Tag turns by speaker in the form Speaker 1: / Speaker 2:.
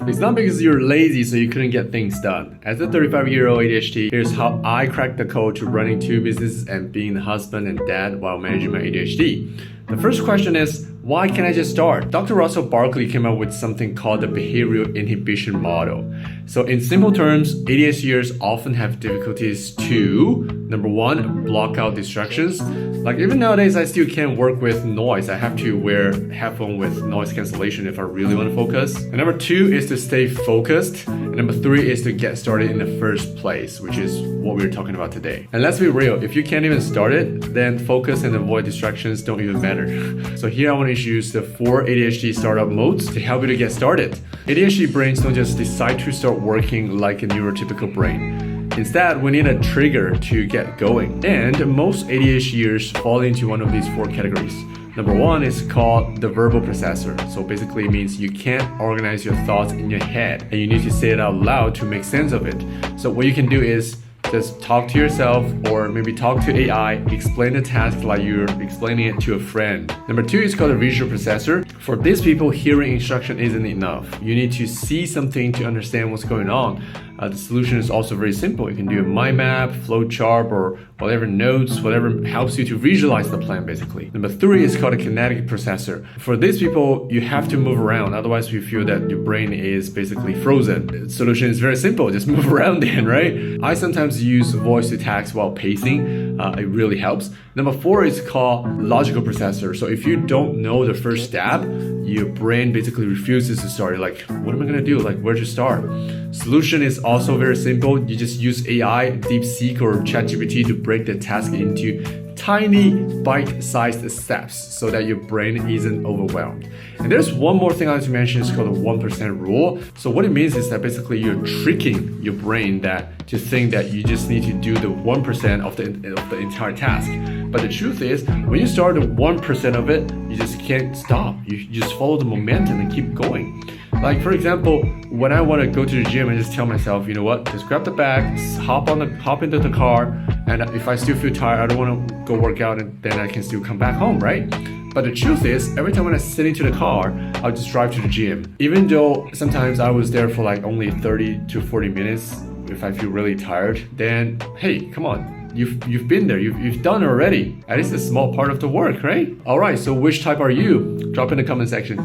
Speaker 1: It's not because you're lazy so you couldn't get things done. As a 35-year-old ADHD, here's how I cracked the code to running 2 businesses and being the husband and dad while managing my ADHD. The first question is, why can't I just start? Dr. Russell Barkley came up with something called the behavioral inhibition model. So in simple terms, ADHDers often have difficulties to, number 1, block out distractions. Like even nowadays, I still can't work with noise. I have to wear headphones with noise cancellation if I really want to focus. And number 2 is to stay focused. And number 3 is to get started in the first place, which is what we're talking about today. And let's be real, if you can't even start it, then focus and avoid distractions don't even matter. So here I want to introduce the 4 ADHD startup modes to help you to get started. ADHD brains don't just decide to start working like a neurotypical brain. Instead, we need a trigger to get going. And most ADHDers fall into one of these 4 categories. Number 1 is called the verbal processor. So basically it means you can't organize your thoughts in your head and you need to say it out loud to make sense of it. So what you can do is just talk to yourself or maybe talk to AI, explain the task like you're explaining it to a friend. Number 2 is called a visual processor. For these people, hearing instruction isn't enough. You need to see something to understand what's going on. The solution is also very simple. You can do a mind map, flow chart, or whatever notes, whatever helps you to visualize the plan basically. Number 3 is called a kinetic processor. For these people, you have to move around, otherwise you feel that your brain is basically frozen. The solution is very simple, just move around then, right? I sometimes use voice to text while pacing. It really helps. Number 4 is called logical processor. So if you don't know the first step, your brain basically refuses to start. You're like, what am I gonna do? Like, where to start? Solution is also very simple. You just use AI, DeepSeek, or ChatGPT to break the task into tiny bite-sized steps so that your brain isn't overwhelmed. And there's one more thing I like to mention, it's called the 1% rule. So what it means is that basically you're tricking your brain to think that you just need to do the 1% of the entire task. But the truth is, when you start the 1% of it, you just can't stop. You just follow the momentum and keep going. Like for example, when I want to go to the gym, I just tell myself, you know what, just grab the bag, hop into the car, and if I still feel tired, I don't want to go work out, and then I can still come back home, right? But the truth is, every time when I sit into the car, I'll just drive to the gym. Even though sometimes I was there for like only 30 to 40 minutes, if I feel really tired, then hey, come on. You've been there, you've done it already. At least a small part of the work, right? Alright, so which type are you? Drop in the comment section.